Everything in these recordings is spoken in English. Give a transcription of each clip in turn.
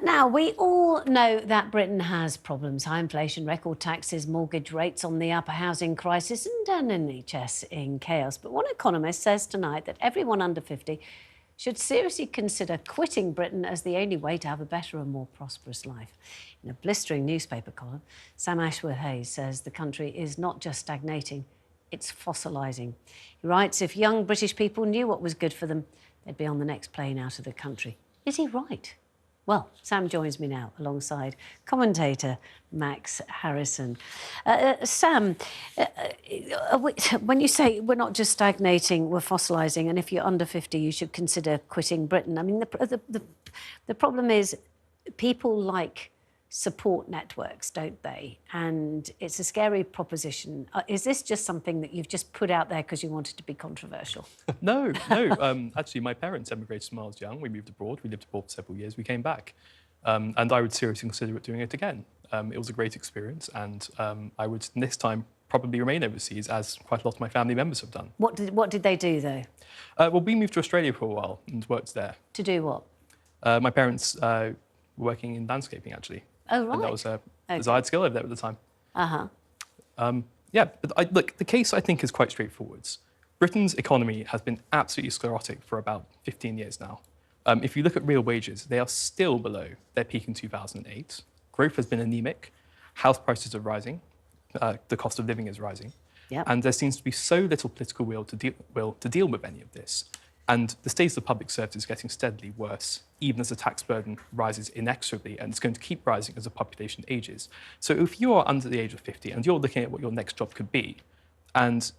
Now, we all know that Britain has problems: high inflation, record taxes, mortgage rates on the up, a housing crisis and an NHS in chaos. But one economist says tonight that everyone under 50 should seriously consider quitting Britain as the only way to have a better and more prosperous life. In a blistering newspaper column, Sam Ashworth-Hayes says the country is not just stagnating, it's fossilising. He writes, if young British people knew what was good for them, they'd be on the next plane out of the country. Is he right? Well, Sam joins me now alongside commentator Max Harrison. Sam, when you say we're not just stagnating, we're fossilising, and if you're under 50, you should consider quitting Britain. I mean, the problem is people like support networks, don't they? And it's a scary proposition. Is this just something that you've just put out there because you wanted to be controversial? No. Actually, my parents emigrated when I was young. We moved abroad. We lived abroad for several years. We came back. And I would seriously consider doing it again. It was a great experience. And I would, this time, probably remain overseas, as quite a lot of my family members have done. What did they do, though? Well, we moved to Australia for a while and worked there. To do what? My parents were working in landscaping, actually. Oh, right. And that was a desired skill over there at the time. Yeah, but look, the case, I think, is quite straightforward. Britain's economy has been absolutely sclerotic for about 15 years now. If you look at real wages, they are still below their peak in 2008. Growth has been anemic. House prices are rising. The cost of living is rising. Yep. And there seems to be so little political will to deal with any of this. And the state of the public service is getting steadily worse, even as the tax burden rises inexorably, and it's going to keep rising as the population ages. So if you are under the age of 50 and you're looking at what your next job could be, and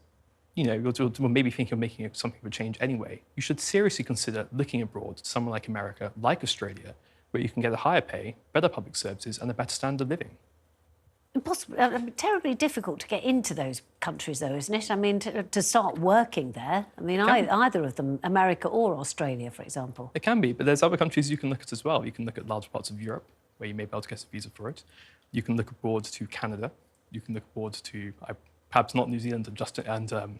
you're maybe thinking of making something of a change anyway, you should seriously consider looking abroad to somewhere like America, like Australia, where you can get a higher pay, better public services, and a better standard of living. Impossible, terribly difficult to get into those countries, though, isn't it? I mean, to start working there. I mean, either of them, America or Australia, for example. It can be, but there's other countries you can look at as well. You can look at large parts of Europe, where you may be able to get a visa for it. You can look abroad to Canada. You can look abroad to, perhaps not New Zealand, and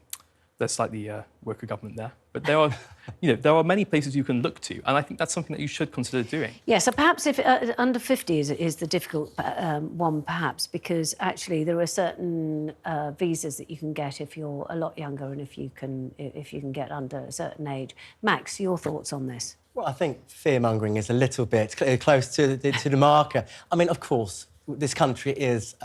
there's slightly worker government there. But there are, there are many places you can look to, and I think that's something that you should consider doing. Yeah, so perhaps if under 50 is the difficult one, perhaps, because actually there are certain visas that you can get if you're a lot younger and if you can get under a certain age. Max, your thoughts on this? Well, I think fear-mongering is a little bit close to the marker. I mean, of course, this country is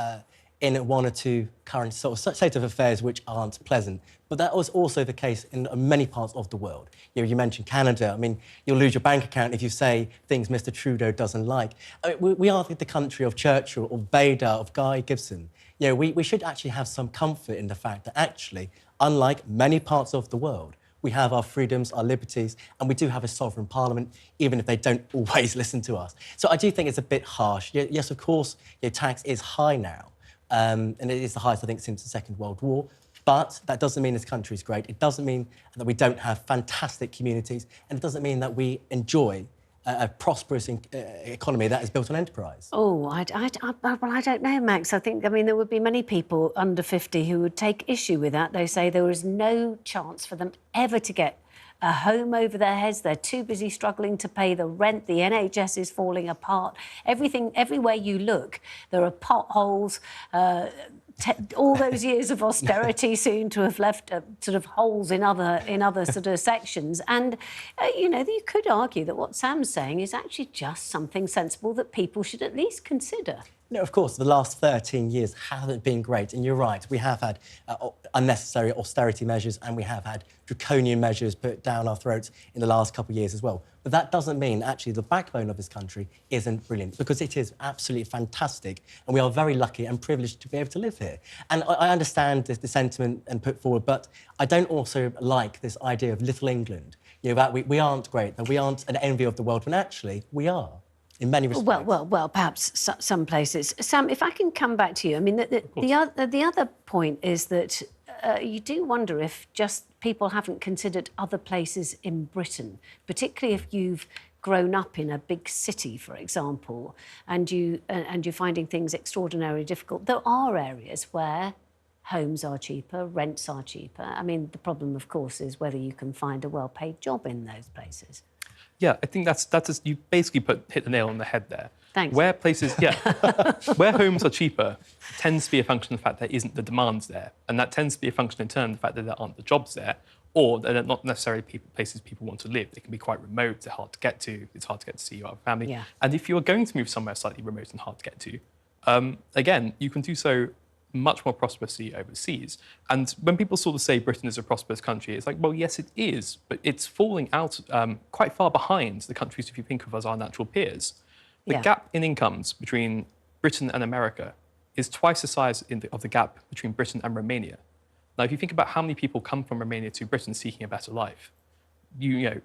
in one or two current sort of state of affairs which aren't pleasant. But that was also the case in many parts of the world. You mentioned Canada. I mean, you'll lose your bank account if you say things Mr. Trudeau doesn't like. I mean, we are the country of Churchill, of Bader, of Guy Gibson. We should actually have some comfort in the fact that actually, unlike many parts of the world, we have our freedoms, our liberties, and we do have a sovereign parliament, even if they don't always listen to us. So I do think it's a bit harsh. Yes, of course, tax is high now. And it is the highest, I think, since the Second World War. But that doesn't mean this country is great. It doesn't mean that we don't have fantastic communities. And it doesn't mean that we enjoy a prosperous economy that is built on enterprise. Oh, I don't know, Max. I mean, there would be many people under 50 who would take issue with that. They say there is no chance for them ever to get a home over their heads. They're too busy struggling to pay the rent. The NHS is falling apart. Everywhere you look, there are potholes. All those years of austerity seem to have left sort of holes in other sort of sections. And, you could argue that what Sam's saying is actually just something sensible that people should at least consider. No, of course, the last 13 years haven't been great. And you're right, we have had unnecessary austerity measures and we have had draconian measures put down our throats in the last couple of years as well. But that doesn't mean, actually, the backbone of this country isn't brilliant, because it is absolutely fantastic and we are very lucky and privileged to be able to live here. And I understand the sentiment and put forward, but I don't also like this idea of Little England, that we aren't great, that we aren't an envy of the world, when actually we are. In many respects. Well, perhaps some places. Sam, if I can come back to you, I mean, the other point is that you do wonder if just people haven't considered other places in Britain, particularly if you've grown up in a big city, for example, and you're finding things extraordinarily difficult. There are areas where homes are cheaper, rents are cheaper. I mean, the problem, of course, is whether you can find a well-paid job in those places. Yeah, I think that's you basically hit the nail on the head there. Thanks. Where places, yeah, where homes are cheaper tends to be a function of the fact there isn't the demands there, and that tends to be a function in turn of the fact that there aren't the jobs there, or they're not necessarily places people want to live. They can be quite remote. They're hard to get to. It's hard to get to see your family. Yeah. And if you're going to move somewhere slightly remote and hard to get to, again, you can do so much more prosperously overseas. And when people sort of say Britain is a prosperous country, it's like, well, yes, it is, but it's falling out quite far behind the countries if you think of as our natural peers. The gap in incomes between Britain and America is twice the size of the gap between Britain and Romania. Now, if you think about how many people come from Romania to Britain seeking a better life, you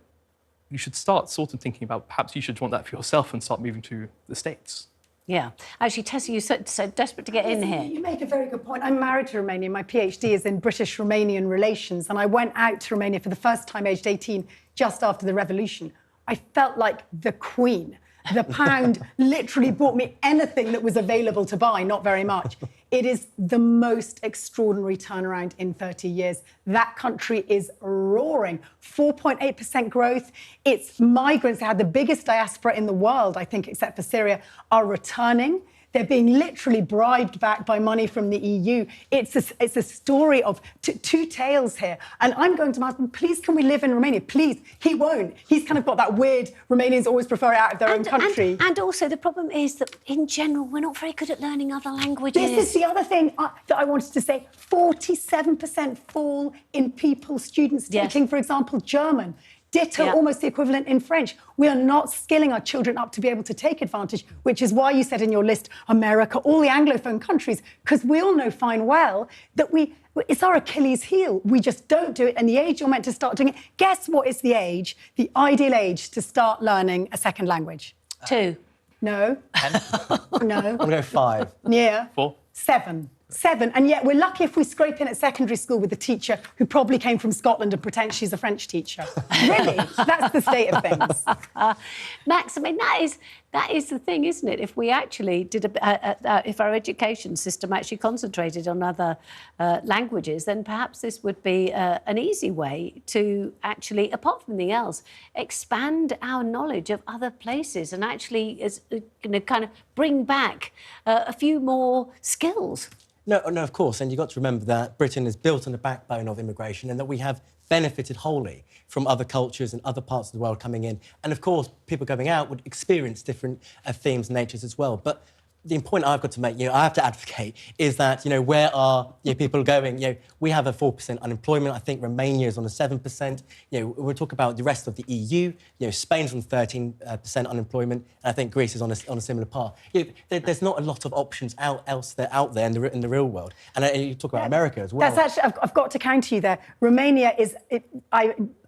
should start sort of thinking about perhaps you should want that for yourself and start moving to the States. Yeah. Actually, Tessa, you're so desperate to get in here. You make a very good point. I'm married to Romania. My PhD is in British-Romanian relations, and I went out to Romania for the first time aged 18 just after the revolution. I felt like the queen. The pound literally bought me anything that was available to buy, not very much. It is the most extraordinary turnaround in 30 years. That country is roaring. 4.8% growth. Its migrants, they had the biggest diaspora in the world, I think, except for Syria, are returning. They're being literally bribed back by money from the EU. It's a story of two tales here. And I'm going to ask him, please, can we live in Romania? Please. He won't. He's kind of got that weird, Romanians always prefer it out of their own country. And also the problem is that, in general, we're not very good at learning other languages. This is the other thing that I wanted to say. 47% fall in students taking, for example, German. Ditto, almost the equivalent in French. We are not skilling our children up to be able to take advantage, which is why you said in your list, America, all the Anglophone countries, because we all know fine well that it's our Achilles heel. We just don't do it. And the age you're meant to start doing it, guess what is the age, the ideal age to start learning a second language? 2. No. 10? No. I'm going to go 5. Yeah. 4. 7. And yet we're lucky if we scrape in at secondary school with a teacher who probably came from Scotland and pretends she's a French teacher. Really, that's the state of things. Max, I mean, that is the thing, isn't it? If we actually did, if our education system actually concentrated on other languages, then perhaps this would be an easy way to actually, apart from anything else, expand our knowledge of other places and actually kind of bring back a few more skills. No, of course, and you've got to remember that Britain is built on the backbone of immigration and that we have benefited wholly from other cultures and other parts of the world coming in. And, of course, people going out would experience different themes and natures as well. But the point I've got to make, I have to advocate, is that, where are people going? We have a 4% unemployment. I think Romania is on a 7%. We'll talk about the rest of the EU. Spain's on 13% unemployment, and I think Greece is on a similar path. There's not a lot of options out there in the real world. And you talk about America as well. That's actually, I've got to counter you there. Romania is...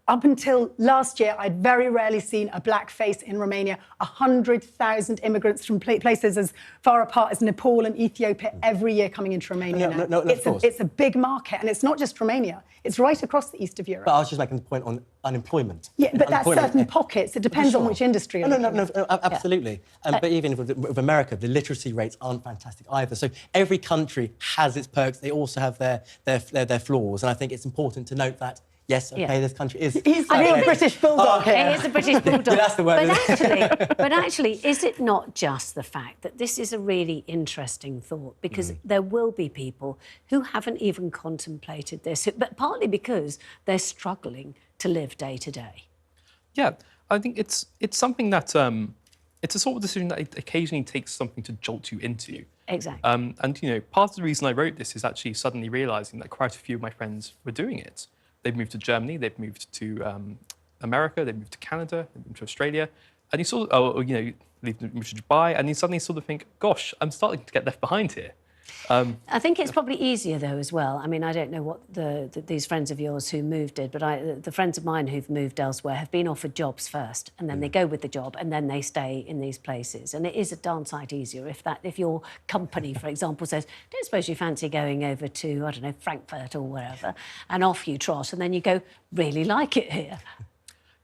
Up until last year, I'd very rarely seen a black face in Romania. 100,000 immigrants from places as far apart as Nepal and Ethiopia every year coming into Romania now. It's a big market, and it's not just Romania. It's right across the east of Europe. But I was just making the point on unemployment. Yeah, but that's certain pockets. It depends on which industry you're looking at. No, absolutely. But even with America, the literacy rates aren't fantastic either. So every country has its perks. They also have their flaws. And I think it's important to note that yes, OK, this country is... He's a real British bulldog here. He is a British bulldog. Yeah, that's the word. But actually, is it not just the fact that this is a really interesting thought? Because there will be people who haven't even contemplated this, but partly because they're struggling to live day to day. Yeah, I think it's something that... it's a sort of decision that occasionally takes something to jolt you into. Exactly. And, part of the reason I wrote this is actually suddenly realising that quite a few of my friends were doing it. They've moved to Germany, they've moved to America, they've moved to Canada, they've moved to Australia, and you sort of, move to Dubai, and you suddenly sort of think, gosh, I'm starting to get left behind here. I think it's probably easier, though, as well. I mean, I don't know what these friends of yours who moved did, but the friends of mine who've moved elsewhere have been offered jobs first, and then they go with the job, and then they stay in these places. And it is a darn sight easier if your company, for example, says, don't suppose you fancy going over to, I don't know, Frankfurt or wherever, and off you trot, and then you go, really like it here.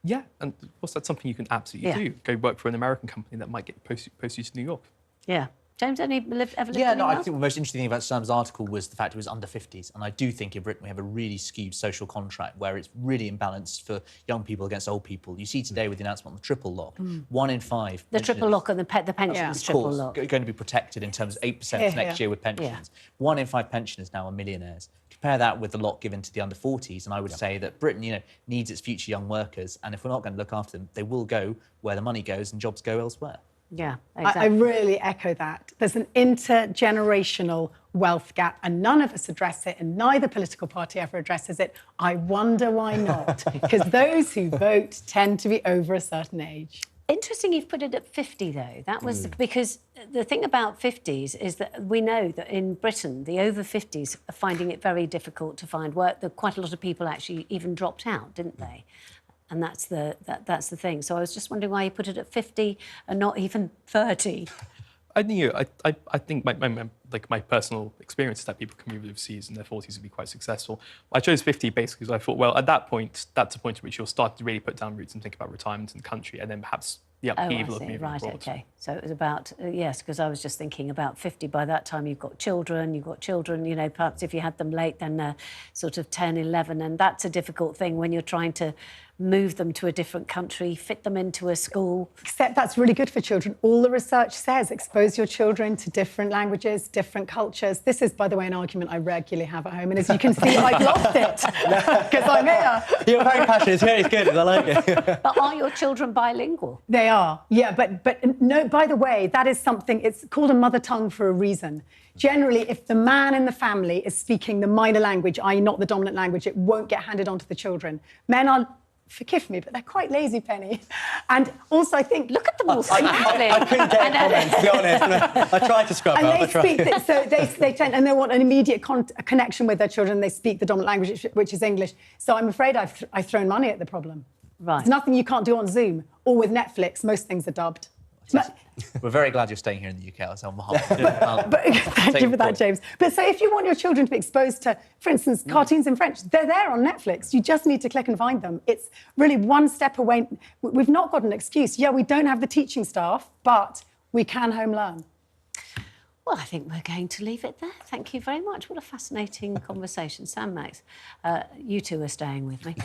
Yeah, and of course, that's something you can absolutely do. Go work for an American company that might get post you to New York. Yeah. James, ever lived Yeah, in no, I Wales? think the most interesting thing about Sam's article was the fact it was under 50s. And I do think in Britain we have a really skewed social contract where it's really imbalanced for young people against old people. You see today with the announcement on the triple lock, 1 in 5... The triple lock and the pensions Yeah. triple course, lock. going to be protected in terms of 8% Here, for next here. year with pensions. 1 in 5 pensioners now are millionaires. Compare that with the lot given to the under 40s, and I would say that Britain, needs its future young workers, and if we're not going to look after them, they will go where the money goes and jobs go elsewhere. Yeah, I exactly. really echo that. There's an intergenerational wealth gap, and none of us address it, and neither political party ever addresses it. I wonder why not, because those who vote tend to be over a certain age. Interesting you've put it at 50, though. That was because the thing about 50s is that we know that in Britain, the over 50s are finding it very difficult to find work. Quite a lot of people actually even dropped out, didn't they? And that's the thing. So I was just wondering why you put it at 50 and not even 30. I think my personal experience is that people can move overseas in their 40s and be quite successful. I chose 50 basically because I thought, well, at that point, that's a point at which you'll start to really put down roots and think about retirement in the country, and then perhaps the upheaval of moving Right, abroad. OK. So it was about, yes, because I was just thinking about 50. By that time, you've got children, perhaps if you had them late, then sort of 10, 11. And that's a difficult thing when you're trying to move them to a different country, fit them into a school. Except that's really good for children. All the research says expose your children to different languages, different cultures. This is, by the way, an argument I regularly have at home. And as you can see, I've lost it because I'm here. You're very passionate. It's very good. I like it. But are your children bilingual? They are, yeah. But no, by the way, that is something, it's called a mother tongue for a reason. Generally, if the man in the family is speaking the minor language, i.e. not the dominant language, it won't get handed on to the children. Men are... Forgive me, but they're quite lazy, Penny. And also, I think... Look at them all smiling. I couldn't get comments, to be honest. I tried to scrub And up. they tend, and they want an immediate connection with their children. They speak the dominant language, which is English. So I'm afraid I've thrown money at the problem. Right. There's nothing you can't do on Zoom or with Netflix. Most things are dubbed. We're very glad you're staying here in the UK. So Thank you for that, James. But so if you want your children to be exposed to, for instance, cartoons in French, they're there on Netflix. You just need to click and find them. It's really one step away. We've not got an excuse. Yeah, we don't have the teaching staff, but we can home learn. Well, I think we're going to leave it there. Thank you very much. What a fascinating conversation. Sam, Max, you two are staying with me.